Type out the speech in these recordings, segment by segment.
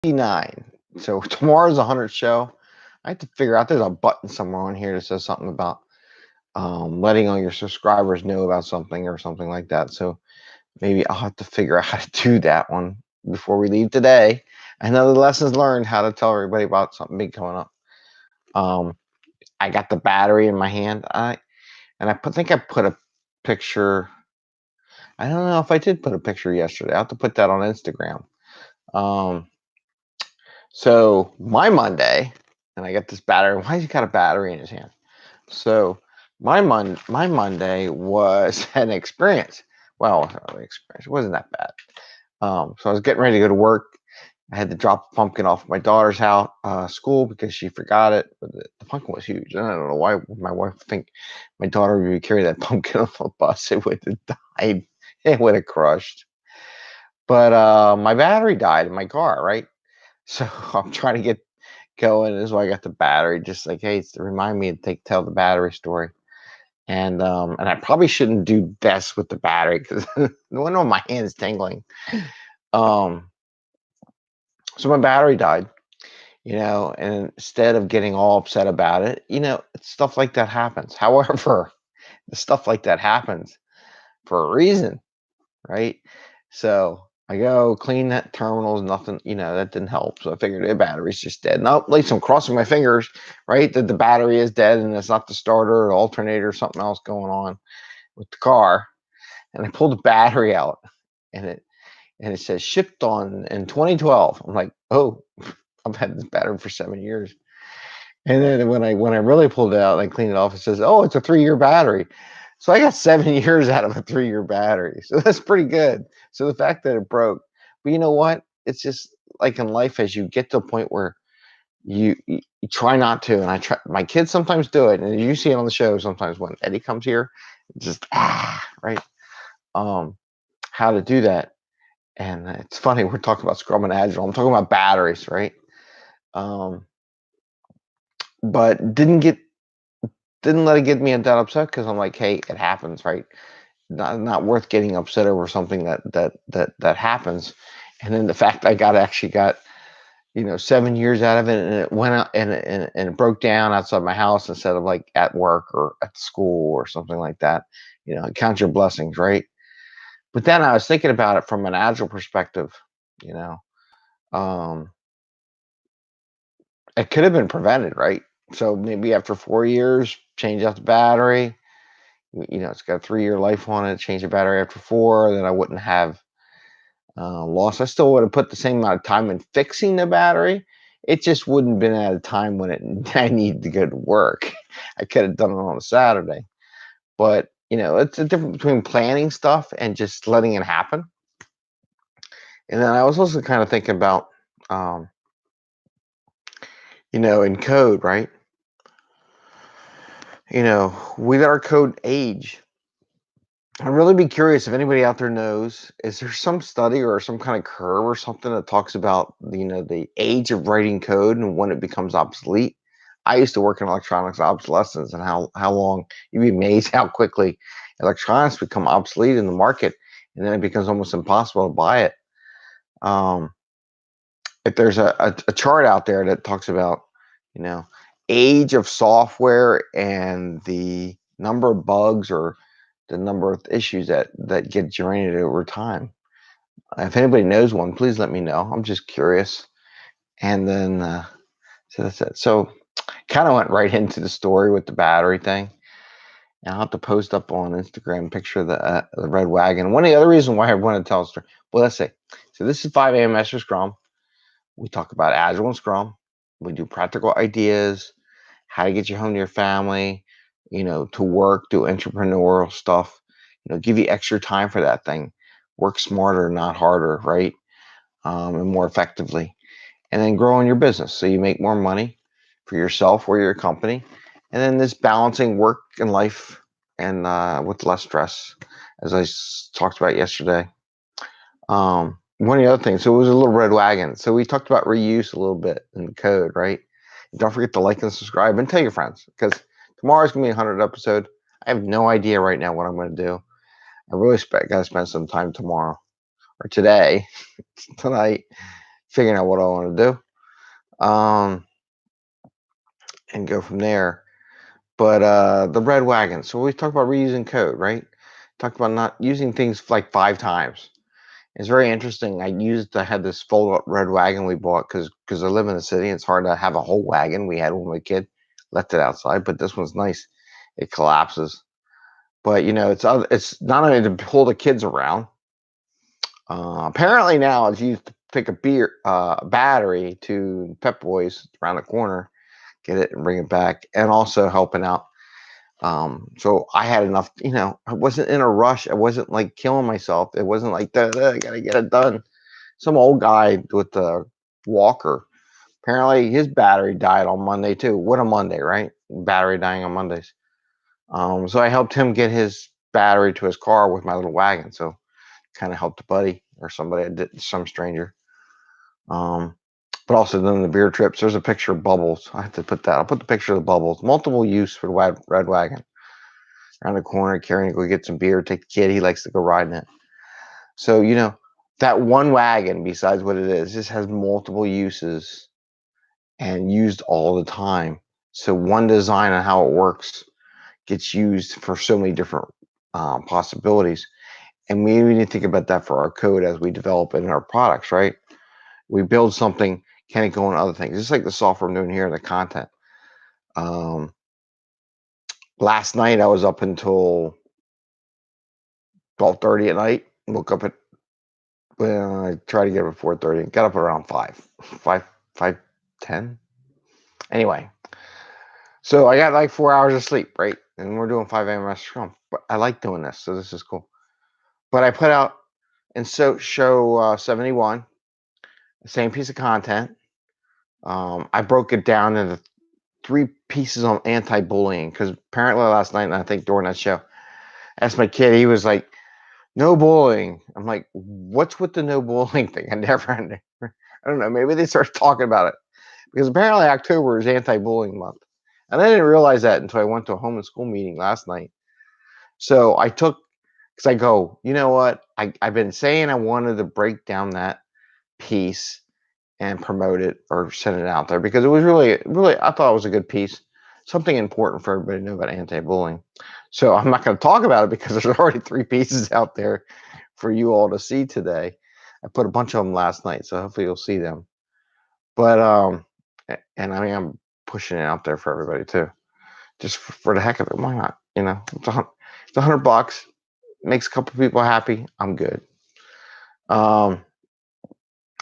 59. So tomorrow's the 100th show. I have to figure out, there's a button somewhere on here that says something about letting all your subscribers know about something or something like that. So maybe I'll have to figure out how to do that one before we leave today. I know the lessons learned, how to tell everybody about something big coming up. I got the battery in my hand. I think I put a picture. I don't know if I did put a picture yesterday. I'll have to put that on Instagram. So my Monday, and I got this battery. Why has he got a battery in his hand? So my Monday was an experience. Well, it wasn't an experience. It wasn't that bad. So I was getting ready to go to work. I had to drop a pumpkin off at my daughter's house school because she forgot it. But the pumpkin was huge. And I don't know why my wife would think my daughter would carry that pumpkin on the bus. It would have died. It would have crushed. But my battery died in my car, right? So I'm trying to get going. This is why I got the battery. Just like, hey, it's to remind me to tell the battery story. And I probably shouldn't do this with the battery because no wonder my hand's tingling. Um, so my battery died, and instead of getting all upset about it, stuff like that happens. However, the stuff like that happens for a reason, right? So I go clean that terminals, nothing, that didn't help. So I figured the battery's just dead. Now, at least I'm crossing my fingers, right, that the battery is dead and it's not the starter or alternator or something else going on with the car. And I pulled the battery out, and it says shipped on in 2012. I'm like, oh, I've had this battery for 7 years. And then when I really pulled it out and I cleaned it off, it says, oh, it's a 3-year battery. So I got 7 years out of a 3-year battery. So that's pretty good. So the fact that it broke, but you know what? It's just like in life, as you get to a point where you try not to, and I try. My kids sometimes do it, and you see it on the show sometimes when Eddie comes here, just right. How to do that, and it's funny. We're talking about Scrum and Agile. I'm talking about batteries, right? Um, but didn't let it get me that upset because I'm like, hey, it happens, right? Not worth getting upset over something that happens. And then the fact I actually got 7 years out of it, and it went out and it broke down outside my house instead of like at work or at school or something like that. Count your blessings, right? But then I was thinking about it from an agile perspective. You know, um, it could have been prevented, right? So maybe after 4 years, change out the battery. It's got a 3-year life on it. Change the battery after 4, then I wouldn't have lost. I still would have put the same amount of time in fixing the battery. It just wouldn't have been at a time when I needed to go to work. I could have done it on a Saturday. But, it's a difference between planning stuff and just letting it happen. And then I was also kind of thinking about, in code, right? We let our code age. I'd really be curious if anybody out there knows, is there some study or some kind of curve or something that talks about, the age of writing code and when it becomes obsolete? I used to work in electronics obsolescence, and how long, you'd be amazed how quickly electronics become obsolete in the market, and then it becomes almost impossible to buy it. Um, if there's a chart out there that talks about, you know, age of software and the number of bugs or the number of issues that get generated over time. If anybody knows one, please let me know. I'm just curious. And then, so that's it. So kind of went right into the story with the battery thing. And I'll have to post up on Instagram a picture of the red wagon. One of the other reasons why I want to tell a story. Well, let's see. So this is 5am Mester Scrum. We talk about Agile and Scrum. We do practical ideas, how to get you home to your family, to work, do entrepreneurial stuff, give you extra time for that thing. Work smarter, not harder, right? And more effectively. And then grow in your business so you make more money for yourself or your company. And then this balancing work and life and with less stress, as I talked about yesterday. One of the other things, so it was a little red wagon. So we talked about reuse a little bit in the code, right? And don't forget to like and subscribe and tell your friends, because tomorrow's going to be a 100th episode. I have no idea right now what I'm going to do. I really got to spend some time tomorrow or today, tonight, figuring out what I want to do, and go from there. But the red wagon. So we talked about reusing code, right? Talked about not using things like 5 times. It's very interesting. I had this fold up red wagon we bought because I live in the city. It's hard to have a whole wagon. We had one when we were a kid, left it outside, but this one's nice. It collapses. But it's not only to pull the kids around. Apparently now it's used to pick a battery to Pep Boys around the corner, get it and bring it back, and also helping out. So I had enough. I wasn't in a rush. I wasn't like killing myself. It wasn't like I gotta get it done. Some old guy with the walker. Apparently his battery died on Monday too. What a Monday, right? Battery dying on Mondays. So I helped him get his battery to his car with my little wagon. So kind of helped a buddy or somebody I did, some stranger. But also then the beer trips. There's a picture of Bubbles. I have to put that. I'll put the picture of the Bubbles. Multiple use for the red wagon. Around the corner, carrying to go get some beer, take the kid. He likes to go riding it. So that one wagon, besides what it is, just has multiple uses and used all the time. So one design on how it works gets used for so many different possibilities. And we need to think about that for our code as we develop it in our products, right? We build something, can it go in other things? Just like the software I'm doing here and the content. Last night I was up until 12:30 at night. Woke up at I tried to get up at 4:30. Got up around 5:10. Anyway, so I got like 4 hours of sleep, right? And we're doing 5 a.m. Mester Scrum. But I like doing this, so this is cool. But I put out and show 71, the same piece of content. I broke it down into 3 pieces on anti-bullying because apparently last night, and I think during that show, I asked my kid, he was like, no bullying. I'm like, what's with the no bullying thing? I don't know. Maybe they start talking about it because apparently October is anti-bullying month. And I didn't realize that until I went to a home and school meeting last night. So because I go, you know what? I've been saying I wanted to break down that piece and promote it or send it out there because it was really, really, I thought it was a good piece, something important for everybody to know about anti-bullying. So I'm not going to talk about it because there's already 3 pieces out there for you all to see today. I put a bunch of them last night, so hopefully you'll see them. But and I mean I'm pushing it out there for everybody too, just for the heck of it. Why not? It's $100, makes a couple people happy. I'm good.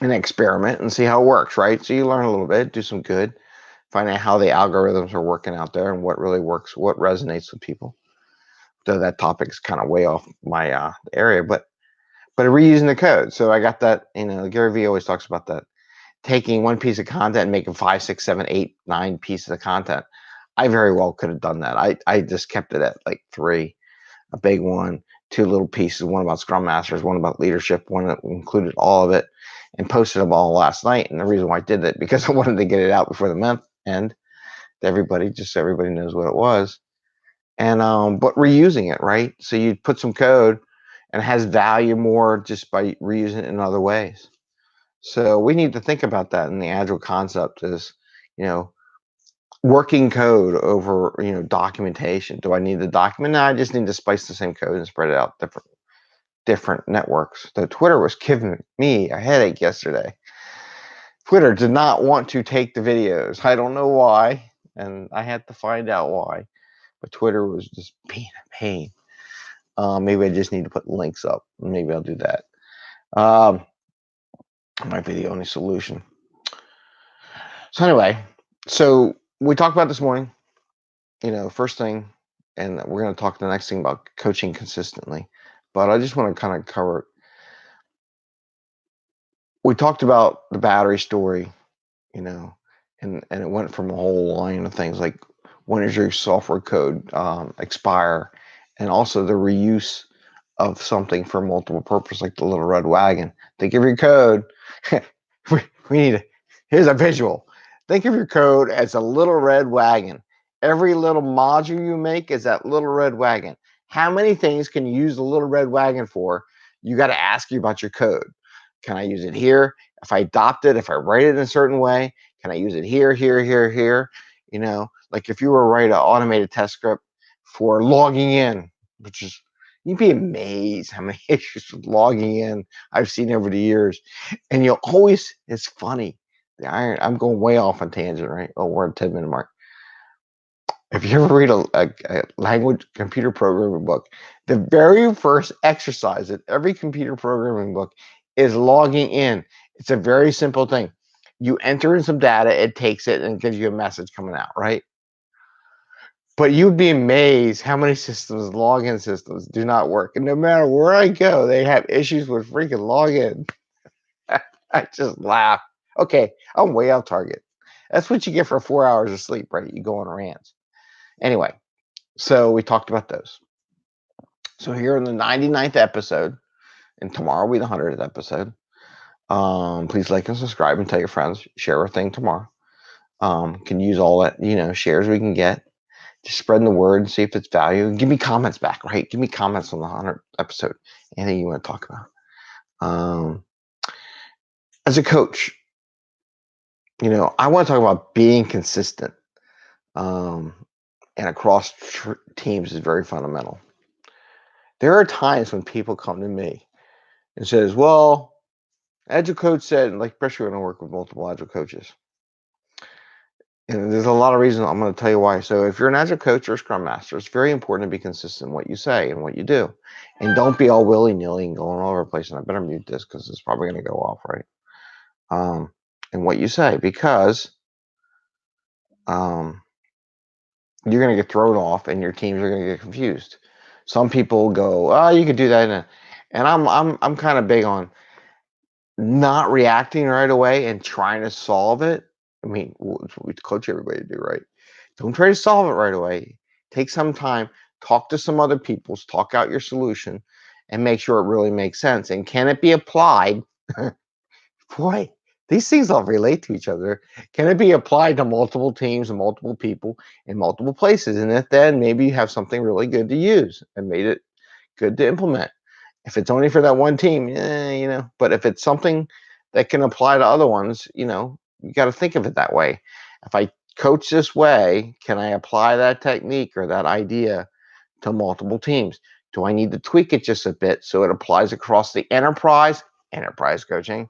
An experiment and see how it works, right? So you learn a little bit, do some good, find out how the algorithms are working out there and what really works, what resonates with people. So that topic's kind of way off my area, but reusing the code. So I got that. Gary Vee always talks about that. Taking one piece of content and making 5, 6, 7, 8, 9 pieces of content. I very well could have done that. I just kept it at like 3, a big one, 2 little pieces, one about Scrum Masters, one about leadership, one that included all of it, and posted them all last night. And the reason why I did that because I wanted to get it out before the month end. Everybody knows what it was. And but reusing it, right? So you put some code and it has value more just by reusing it in other ways. So we need to think about that in the Agile concept is, working code over, documentation. Do I need the document? No, I just need to spice the same code and spread it out different networks. So Twitter was giving me a headache yesterday. Twitter did not want to take the videos. I don't know why, and I had to find out why. But Twitter was just being a pain. Maybe I just need to put links up. Maybe I'll do that. Might be the only solution. So anyway, so we talked about this morning, first thing, and we're going to talk the next thing about coaching consistently. But I just want to kind of cover. We talked about the battery story, and it went from a whole line of things like when does your software code expire, and also the reuse of something for multiple purposes, like the little red wagon. Think of your code. Here's a visual. Think of your code as a little red wagon. Every little module you make is that little red wagon. How many things can you use the little red wagon for? You got to ask you about your code. Can I use it here? If I adopt it, if I write it in a certain way, can I use it here, here, here, here? Like if you were to write an automated test script for logging in, which is, you'd be amazed how many issues with logging in I've seen over the years. And you'll always, it's funny. I'm going way off on tangent, right? Oh, we're at 10-minute mark. If you ever read a language computer programming book, the very first exercise in every computer programming book is logging in. It's a very simple thing. You enter in some data, it takes it, and gives you a message coming out, right? But you'd be amazed how many systems, login systems, do not work. And no matter where I go, they have issues with freaking login. I just laugh. Okay, I'm way off target. That's what you get for 4 hours of sleep, right? You go on rants. Anyway, so we talked about those. So here in the 99th episode, and tomorrow will be the 100th episode. Please like and subscribe and tell your friends. Share our thing tomorrow. Can use all that, shares we can get. Just spreading the word and see if it's value. Give me comments back, right? Give me comments on the 100th episode. Anything you want to talk about. As a coach, I want to talk about being consistent. And across teams is very fundamental. There are times when people come to me and says, well, Agile coach said, like, especially when I work with multiple Agile coaches. And there's a lot of reasons. I'm going to tell you why. So if you're an Agile coach or a Scrum Master, it's very important to be consistent in what you say and what you do. And don't be all willy-nilly and going all over the place. And I better mute this because it's probably going to go off, right? And what you say, because you're going to get thrown off and your teams are going to get confused. Some people go, oh, you could do that. And I'm kind of big on not reacting right away and trying to solve it. I mean, we coach everybody to do, right? Don't try to solve it right away. Take some time, talk to some other people, talk out your solution, and make sure it really makes sense. And can it be applied? Boy, these things all relate to each other. Can it be applied to multiple teams and multiple people in multiple places? And if then maybe you have something really good to use and made it good to implement. If it's only for that one team, but if it's something that can apply to other ones, you got to think of it that way. If I coach this way, can I apply that technique or that idea to multiple teams? Do I need to tweak it just a bit so it applies across the enterprise coaching,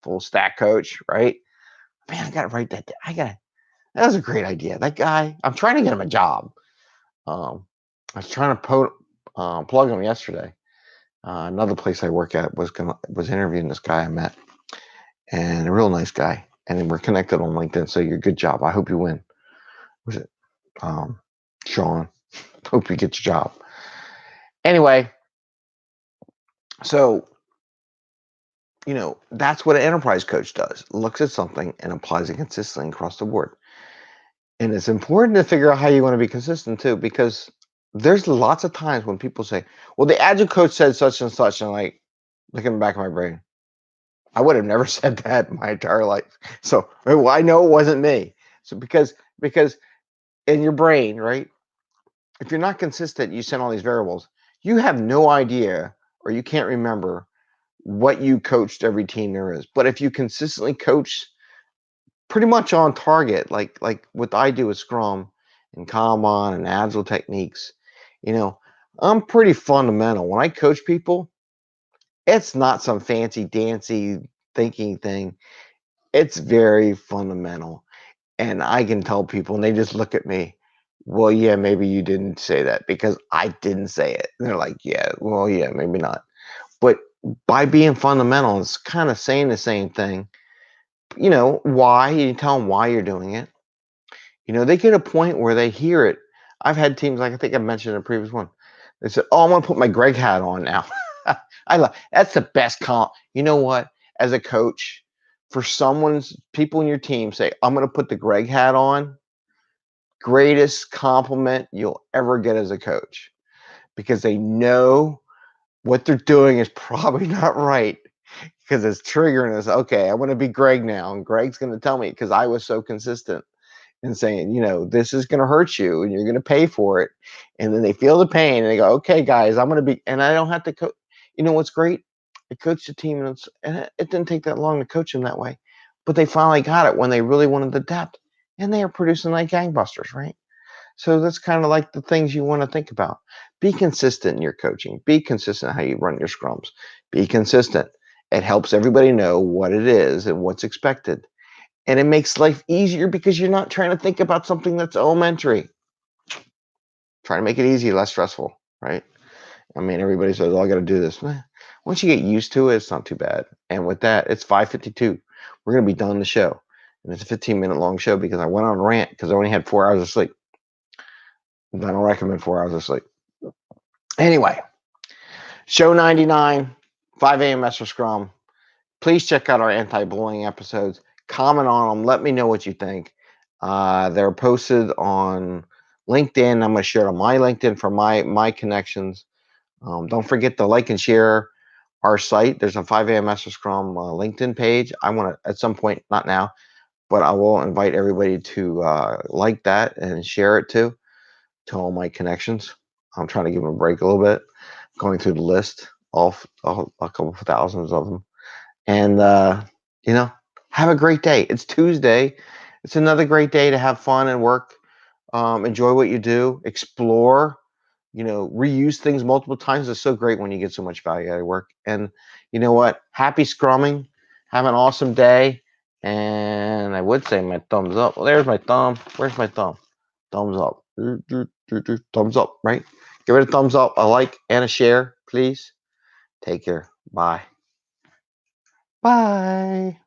full stack coach, right? Man, I got to write that down. That was a great idea. That guy, I'm trying to get him a job. I was trying to plug him yesterday. Another place I work at was interviewing this guy I met, and a real nice guy. And we're connected on LinkedIn. So you're good job. I hope you win. Was it Sean? Hope you get your job. Anyway, so that's what an enterprise coach does. Looks at something and applies it consistently across the board. And it's important to figure out how you want to be consistent too, because there's lots of times when people say, well, the Agile coach said such and such, and like, look in the back of my brain. I would have never said that in my entire life. So I know it wasn't me. So because in your brain, right, if you're not consistent, you send all these variables, you have no idea or you can't remember what you coached every team there is. But if you consistently coach pretty much on target, like what I do with Scrum and Kanban and Agile techniques, I'm pretty fundamental. When I coach people, it's not some fancy dancy thinking thing. It's very fundamental. And I can tell people, and they just look at me, well, yeah, maybe you didn't say that because I didn't say it. And they're like, yeah, well, yeah, maybe not. But by being fundamental, it's kind of saying the same thing. Why? You tell them why you're doing it. They get a point where they hear it. I've had teams, like I think I mentioned in a previous one. They said, oh, I'm going to put my Greg hat on now. That's the best comp. You know what? As a coach, for people in your team say, I'm going to put the Greg hat on, greatest compliment you'll ever get as a coach, because they know what they're doing is probably not right, because it's triggering us. Okay, I want to be Greg now, and Greg's going to tell me because I was so consistent in saying, this is going to hurt you and you're going to pay for it. And then they feel the pain and they go, okay, guys, I'm going to be, and I don't have to what's great I coached a team, and it didn't take that long to coach them that way. But they finally got it when they really wanted the depth, and they are producing like gangbusters, right? So that's kind of like the things you want to think about. Be consistent in your coaching. Be consistent how you run your scrums. Be consistent. It helps everybody know what it is and what's expected. And it makes life easier because you're not trying to think about something that's elementary. Try to make it easy, less stressful, right? I mean, everybody says, "Oh, I got to do this." Once you get used to it, it's not too bad. And with that, it's 5:52. We're going to be done the show. And it's a 15-minute long show because I went on a rant because I only had 4 hours of sleep. I don't recommend 4 hours of sleep. Anyway, show 99, 5 a.m. Mester Scrum. Please check out our anti-bullying episodes. Comment on them. Let me know what you think. They're posted on LinkedIn. I'm going to share it on my LinkedIn for my connections. Don't forget to like and share our site. There's a 5 a.m. Mester Scrum LinkedIn page. I want to, at some point, not now, but I will invite everybody to like that and share it to all my connections. I'm trying to give them a break a little bit, going through the list, all a couple of thousands of them. And, have a great day. It's Tuesday. It's another great day to have fun and work. Enjoy what you do. Explore. Reuse things multiple times. It's so great when you get so much value out of work. And you know what? Happy scrumming. Have an awesome day. And I would say my thumbs up. Well, there's my thumb. Where's my thumb? Thumbs up. Thumbs up, right? Give it a thumbs up, a like, and a share, please. Take care. Bye. Bye.